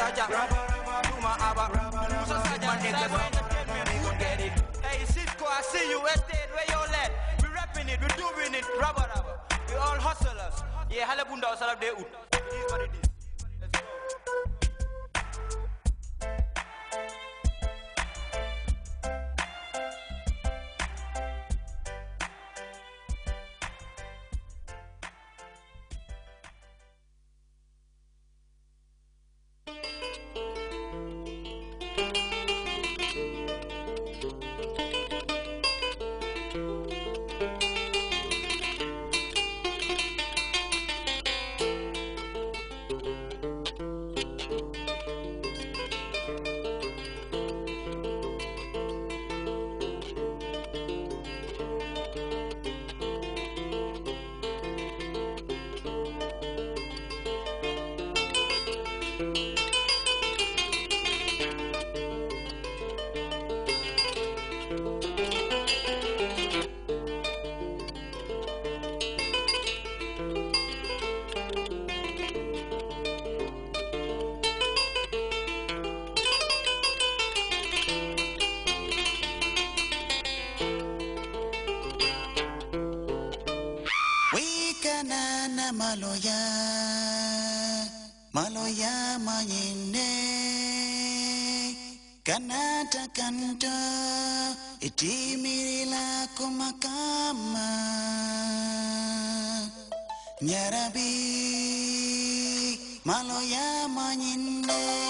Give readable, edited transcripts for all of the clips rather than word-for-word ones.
Saja, Duma Abba, Musa Saja, get it. Hey, Cisco, I see you, estate, where you let? We rapping it, we doing it, rubber. We all hustlers. Yeah, Halabunda was all of the wood. It is what it is. Let's go. Maloya mayinde kanata kanto itimirila kumakama nyarabi maloya mayinde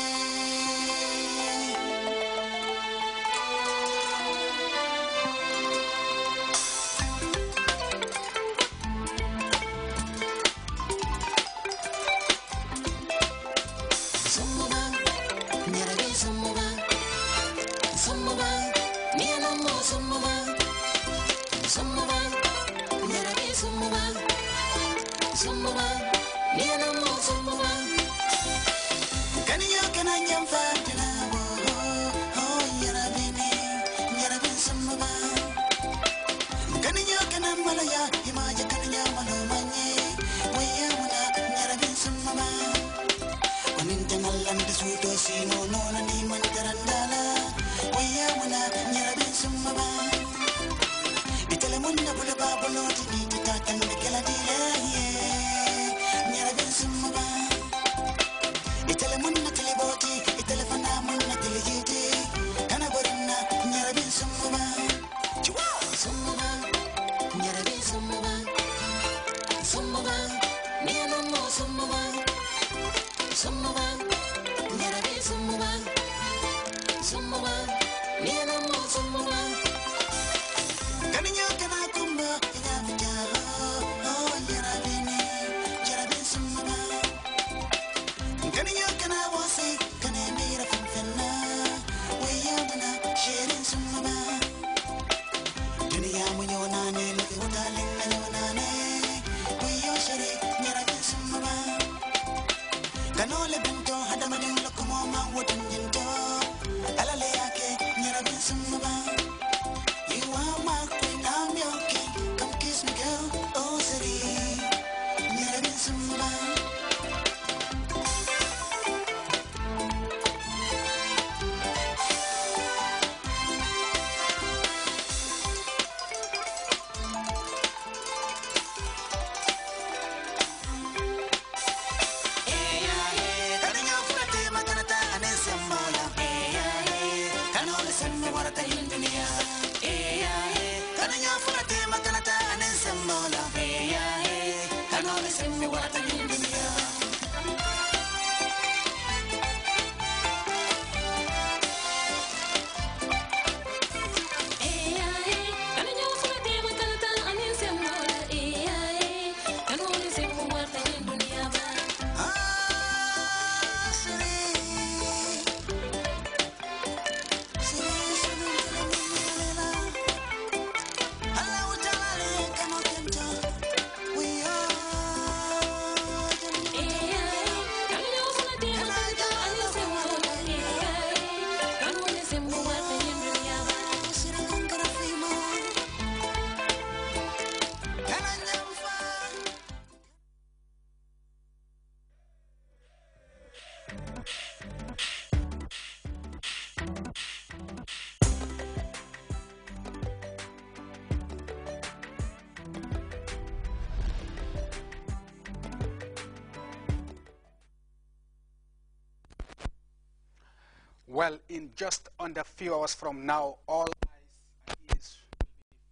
Well, in just under a few hours from now, all eyes and ears will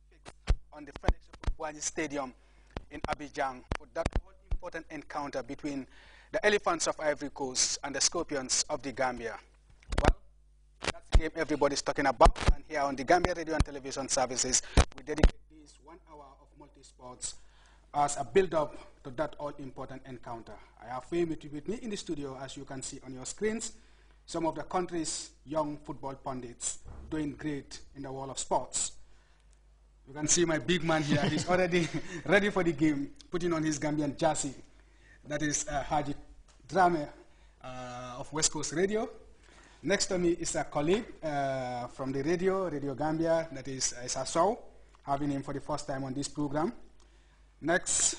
be fixed on the FedEx Bouaji Stadium in Abidjan for that all-important encounter between the Elephants of Ivory Coast and the Scorpions of the Gambia. Well, that's the game everybody's talking about, and here on the Gambia Radio and Television Services, we dedicate this 1 hour of multi-sports as a build-up to that all-important encounter. I have with me in the studio, as you can see on your screens, some of the country's young football pundits doing great in the world of sports. You can see my big man here. He's already ready for the game, putting on his Gambian jersey. That is Haji Drame of West Coast Radio. Next to me is a colleague from the Radio Gambia, that is Sassou, having him for the first time on this program. Next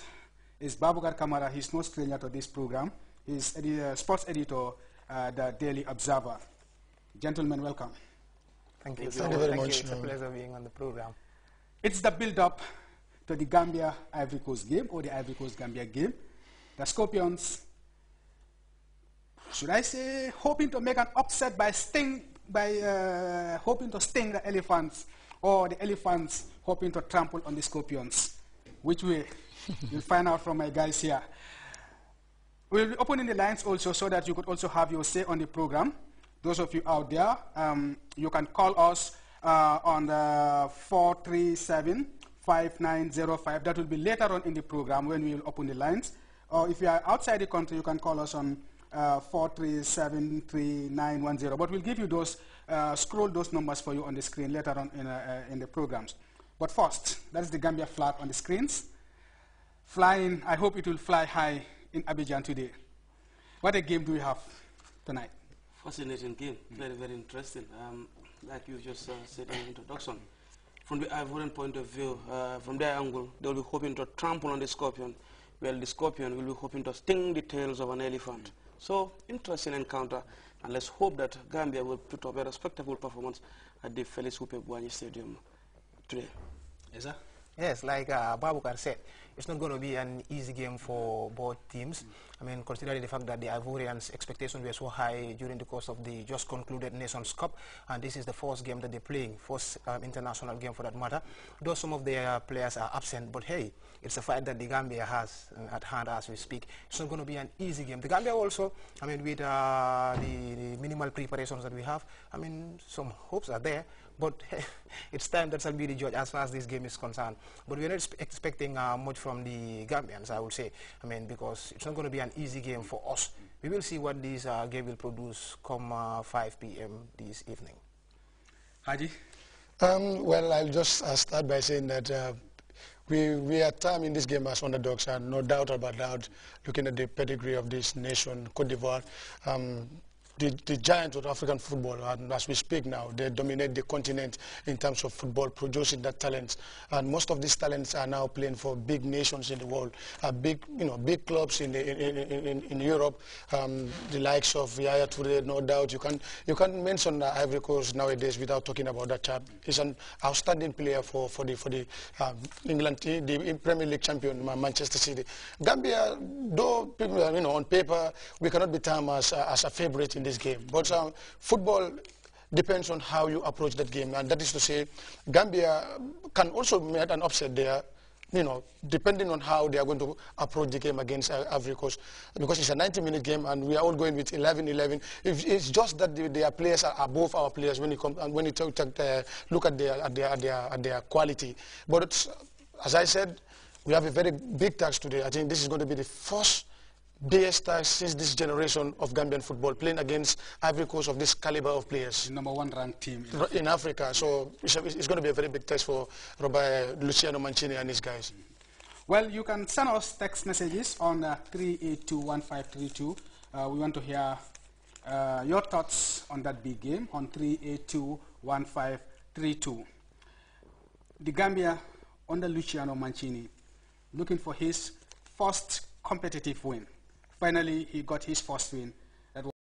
is Babukar Kamara. He's no stranger to this program. He's sports editor, the Daily Observer. Gentlemen, welcome. Thank you. Thank you very much. It's a pleasure being on the program. It's the build-up to the Gambia-Ivory Coast game, or the Ivory Coast-Gambia game. The Scorpions, should I say, hoping to make an upset by hoping to sting the Elephants, or the Elephants hoping to trample on the Scorpions. Which way? You'll find out from my guys here. We'll be opening the lines also so that you could also have your say on the program. Those of you out there, you can call us on the 437-5905. That will be later on in the program when we will open the lines. Or if you are outside the country, you can call us on 437-3910. But we'll give you those, scroll those numbers for you on the screen later on in the programs. But first, that is the Gambia flag on the screens. Flying, I hope it will fly high in Abidjan today. What a game do we have tonight? Fascinating game, very, very interesting. Like you just said in the introduction, from the Ivorian point of view, from their angle, they will be hoping to trample on the Scorpion, while the Scorpion will be hoping to sting the tails of an elephant. So, interesting encounter, and let's hope that Gambia will put up a respectable performance at the Felix Bouaji Stadium today. Yes, sir? Yes, like Babukar said, it's not going to be an easy game for both teams. I mean, considering the fact that the Ivorians' expectations were so high during the course of the just concluded Nations Cup, and this is the first game that they're playing, first international game for that matter. Though some of their players are absent, but hey, it's a fight that the Gambia has at hand as we speak. It's not going to be an easy game. The Gambia also, I mean, with the minimal preparations that we have, I mean, some hopes are there. But it's time that shall be the judge as far as this game is concerned. But we're not expecting much from the Gambians, I would say. I mean, because it's not going to be an easy game for us. We will see what this game will produce come 5 p.m. this evening. Haji? Well, I'll just start by saying that we are time in this game as underdogs, and no doubt about that, looking at the pedigree of this nation, Cote d'Ivoire. The giants of African football, and as we speak now, they dominate the continent in terms of football, producing that talent. And most of these talents are now playing for big nations in the world, big clubs in Europe, the likes of Yaya Touré, no doubt. You can mention Ivory Coast nowadays without talking about that chap. He's an outstanding player for the England team, the Premier League champion, Manchester City. Gambia, though on paper we cannot be termed as a favorite in this game, but football depends on how you approach that game, and that is to say, Gambia can also make an upset there, depending on how they are going to approach the game against Ivory Coast, because it's a 90-minute game, and we are all going with 11-11. It's just that their players are above our players when you look at their quality. But as I said, we have a very big task today. I think this is going to be the first biggest task since this generation of Gambian football, playing against Ivory Coast of this caliber of players. The #1 ranked team in Africa. So it's going to be a very big test for Luciano Mancini and his guys. Well, you can send us text messages on 3821532. We want to hear your thoughts on that big game on 3821532. The Gambia under Luciano Mancini, looking for his first competitive win. Finally, he got his first win